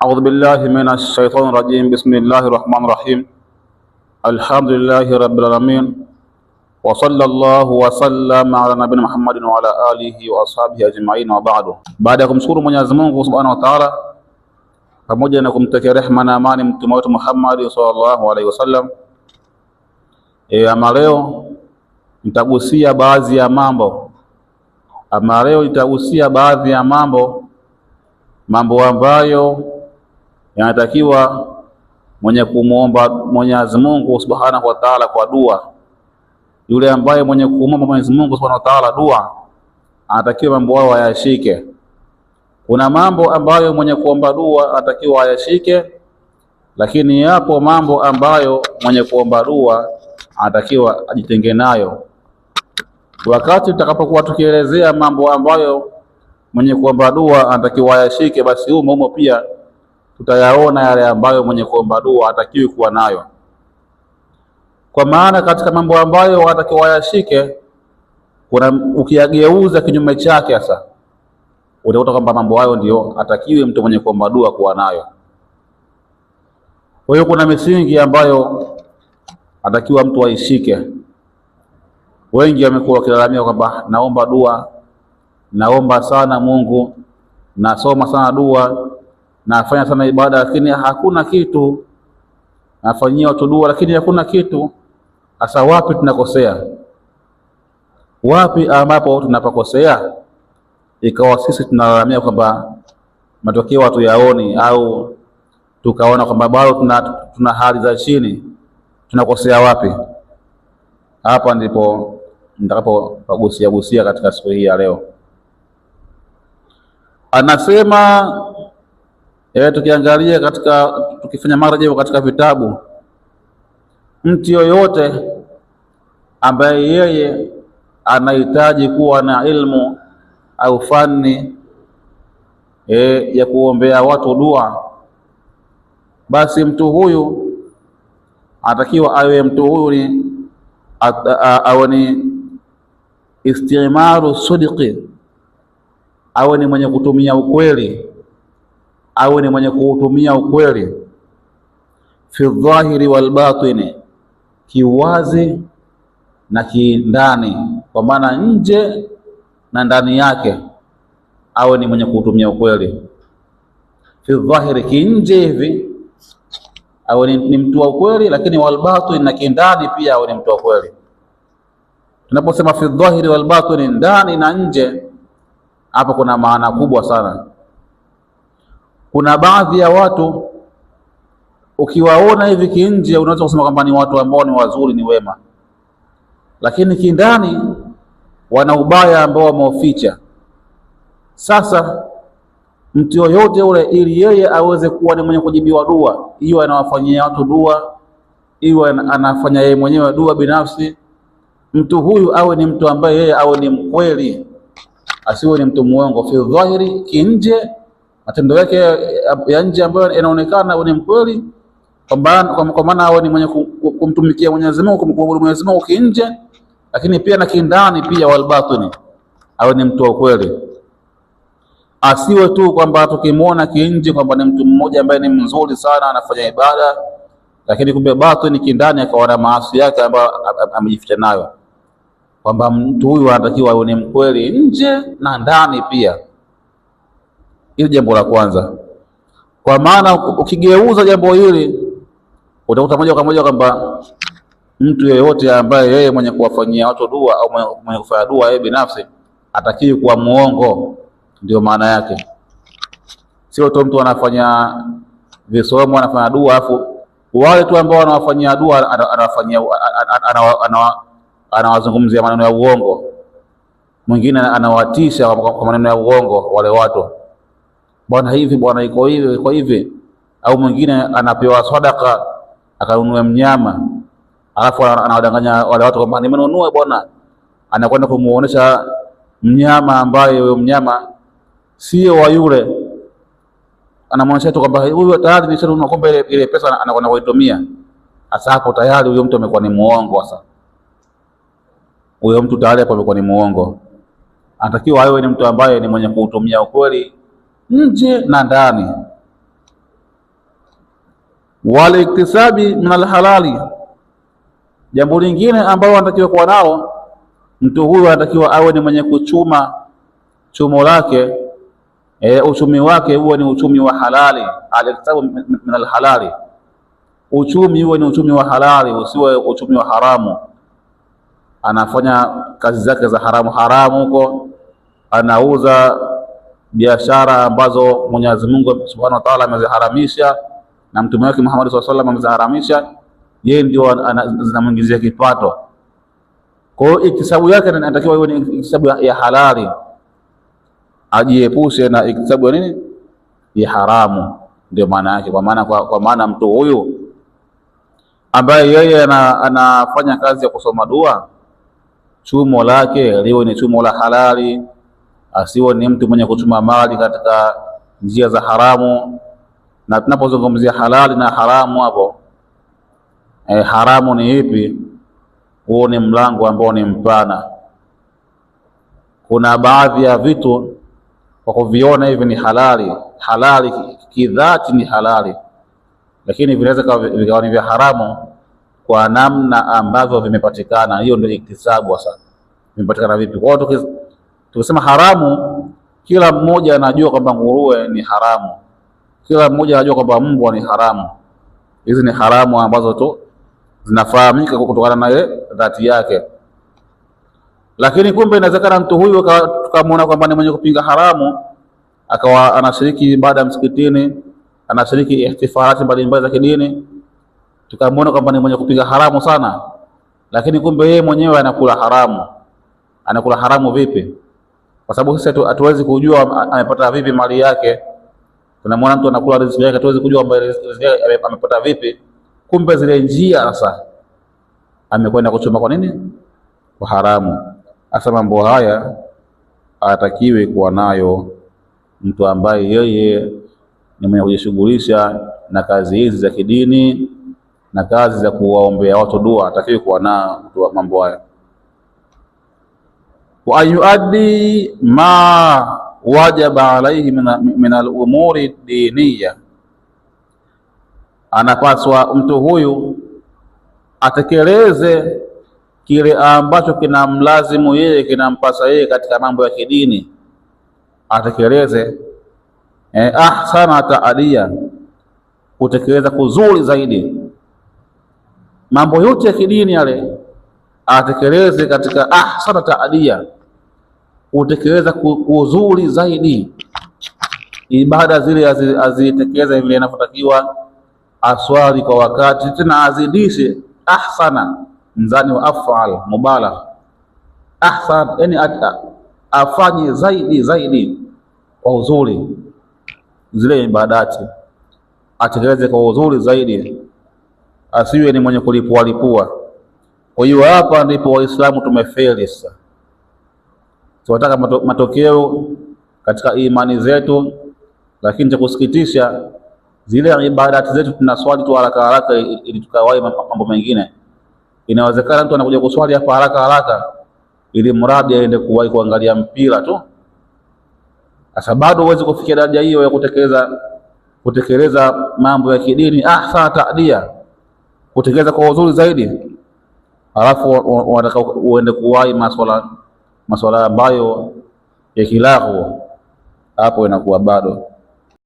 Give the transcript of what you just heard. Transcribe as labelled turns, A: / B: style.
A: أعوذ بالله من الشيطان الرجيم. بسم الله الرحمن الرحيم. الحمد لله رب العالمين، وصلى الله وسلم على نبينا Muhammad wa ala alihi wa ashabihi ajma'in, wa ba'du. Baada ya kumshukuru Mwenyezi Mungu Subhanahu wa Ta'ala, pamoja na kumtakia rehema na amani mtume wetu Muhammad sallallahu alaihi wasallam, ama leo nitagusia baadhi ya mambo ambayo yanatakiwa mwenye kumuomba Mwenyezi Mungu Subhanahu wa Ta'ala kwa dua. Yule ambaye mwenye kumuomba Mwenyezi Mungu Subhanahu wa Ta'ala dua, anatakiwa mambo hayo ayashike. Kuna mambo ambayo mwenye kuomba dua anatakiwa ayashike, lakini yapo mambo ambayo mwenye kuomba dua anatakiwa ajitenge nayo. Wakati tutakapokuwa tukielezea mambo ambayo mwenye kuomba dua anatakiwa ayashike, basi humo pia tutayaona yale ambayo mwenye kuomba dua hatakiwi kuwa nayo. Kwa maana katika mambo ambayo anatakiwa ayashike, kuna ukiyageuza kinyume chake, sasa utakuta kwamba mambo hayo ndio hatakiwi mtu mwenye kuomba dua kuwa nayo. Kwa hiyo kuna misingi ambayo hatakiwa mtu aishike. Wengi wamekuwa wakilalamika kwamba naomba dua, naomba sana Mungu, nasoma sana dua, nafanya sana ibada, lakini hakuna kitu. Nafanyia watu dua lakini hakuna kitu. Hasa wapi tunakosea? Wapi ambapo tunapakosea ikawa sisi tunalalamia kwamba matokeo hatuyaoni, au tukaona kwamba bado tuna hali za chini? Tunakosea wapi? Hapa ndipo nitakapogusia katika siku hii ya leo. Anasema tukiangalia tukifanya marejeo katika vitabu, mtu yoyote ambaye yeye anahitaji kuwa na ilmu au fani ya kuombea watu dua, basi mtu huyu anatakiwa awe ni istimaru sidqi, awe ni mwenye kutumia ukweli, awe ni mwenye kuutumia ukweli fi dhahiri wal batini, kiwazi na kindani, kwa maana nje na ndani yake awe ni mwenye kuutumia ukweli. Fi dhahiri, kinje hivi awe ni mtu wa ukweli, lakini wal batini, na kindani pia awe ni mtu wa ukweli. Tunaposema fi dhahiri wal batini, ndani na nje, hapa kuna maana kubwa sana. Kuna baadhi ya watu ukiwaona hivi kinje unaweza kusema kwamba ni watu ambao ni wazuri, ni wema, lakini kindani wana ubaya ambao wameuficha. Sasa mtu yoyote ule, ili yeye aweze kuwa ni mwenye kujibiwa dua, iwe anawafanyia watu dua, iwe anafanya yeye mwenyewe dua binafsi, mtu huyu awe ni mtu ambaye yeye awe ni mkweli, asiwe ni mtu muongo. Fi dhahiri, kinje, matendo yake ya nje ambayo yanaonekana awe ni mkweli, kwa maana awe ni mwenye kumtumikia Mwenyezi Mungu, kumwabudu Mwenyezi Mungu kinje, lakini pia na kindani pia, wal batini, awe ni mtu wa kweli. Asiwe tu kwamba tukimuona kinje kwamba ni mtu mmoja ambaye ni mzuri sana, anafanya ibada, lakini kumbe batini, kindani, akawa na maasi yake ambayo amejificha nayo. Kwamba mtu huyu anatakiwa awe ni mkweli nje na ndani pia. Hili jambo la kwanza. Kwa maana ukigeuza jambo hili, utakuta moja kwa moja kwamba mtu yeyote ambaye yeye mwenye kuwafanyia watu dua au mwenye kufanya dua yeye binafsi atakiwi kuwa muongo. Ndio maana yake. Sio tu mtu anafanya visomo, anafanya dua, afu wale tu ambao wanawafanyia dua anawazungumzia maneno ya uongo. Mwingine anawatisha kwa maneno ya uongo wale watu, bwana hivi, bwana iko hivi. Au mwingine anapewa sadaka akanunua mnyama, alafu anawadanganya wale watu kwamba nimenunua bwana, anakwenda kumuonesha mnyama ambaye huyo mnyama sio wa yule, anamuonesha tu kwamba huyu tayari nishanunua, kumbe ile pesa anakwenda kuitumia. Hasa hapo tayari huyo mtu amekuwa ni muongo. Sasa huyo mtu tayari hapo amekuwa ni muongo. Anatakiwa awe ni mtu ambaye ni mwenye kuutumia ukweli nje na ndani. Wal iktisabi min alhalali, jambo lingine ambalo anatakiwa kuwa nao mtu huyu, anatakiwa awe ni mwenye kuchuma chumo lake, uchumi wake huwe ni uchumi wa halali. Al-iktisabu min alhalali, uchumi huwe ni uchumi wa halali, usiwe uchumi wa haramu. Anafanya kazi zake za haramu haramu huko, anauza biashara ambazo Mwenyezi Mungu Subhanahu wa Ta'ala ameziharamisha na mtume wake Muhammad sallallahu alaihi wasallam ameziharamisha, yeye ndio zinamuingizia kipato. Kwa hiyo iktisabu yake inatakiwa iwe ni iktisabu ya halali, ajiepushe na iktisabu ya nini, ya haramu. Ndio maana yake. Kwa maana mtu huyu ambaye yeye anafanya kazi ya kusoma dua, chumo lake liwe ni chumo la halali, asiwe ni mtu mwenye kuchuma mali katika njia za haramu. Na tunapozungumzia halali na haramu hapo, haramu ni ipi? Huo ni mlango ambao ni mpana. Kuna baadhi ya vitu kwa kuviona hivi ni halali kidhati ni halali, lakini vinaweza vikawa ni vya haramu kwa namna ambavyo vimepatikana. Hiyo ndio iktisabu. Sasa vimepatikana vipi? Kwa hiyo tukisema haramu, kila mmoja anajua kwamba nguruwe ni haramu, kila mmoja anajua kwamba mbwa ni haramu. Hizi ni haramu ambazo tu zinafahamika kutokana na ile dhati yake. Lakini kumbe inawezekana mtu huyu tukamwona kwamba ni mwenye kupinga haramu, akawa anashiriki ibada msikitini, anashiriki ihtifalati mbalimbali za kidini, tukamwona kwamba ni mwenye kupinga haramu sana, lakini kumbe yeye mwenyewe anakula haramu. Anakula haramu vipi? Kwa sababu sisi hatuwezi kujua amepata vipi mali yake. Tunamwona mtu anakula riziki yake, hatuwezi kujua riziki yake amepata vipi. Kumbe zile njia sasa amekwenda kuchuma kwa nini? Kwa haramu. Hasa mambo haya hatakiwi kuwa nayo mtu ambaye yeye ni mwenye kujishughulisha na kazi hizi za kidini na kazi za kuwaombea watu dua, hatakiwi kuwa na mambo haya. Wa ayuaddi ma wajaba alaihi min al-umuri diniya, anapaswa mtu huyu atekeleze kile ambacho kinamlazimu yeye, kinampasa yeye katika mambo ya kidini. Atekeleze ahsana taadia, kutekeleza kuzuri zaidi. Mambo yote ya kidini yale atekeleze katika ahsana taadia, kutekeleza kuzuri zaidi. Ibada zile azitekeleze vile inavyotakiwa, aswali kwa wakati, tena azidishe. Ahsana mzani wa afal mubalagha, ahsan yani afanye zaidi kwa uzuri. Zile ibadati atekeleze kwa uzuri zaidi, asiwe ni mwenye kulipua. Kwa hiyo hapa ndipo Waislamu tumefeli sasa. Tunataka matokeo katika imani zetu, lakini cha kusikitisha, zile ibadati zetu tunaswali tu haraka ili tukawahi mambo mengine. Inawezekana mtu anakuja kuswali hapa haraka ili mradi aende kuwahi kuangalia mpira tu. Sasa bado huwezi kufikia daraja hiyo ya kutekeleza mambo ya kidini ahsana taadia, kutekeleza kwa uzuri zaidi, halafu unataka uende kuwahi masuala ambayo ya kilahu, hapo inakuwa bado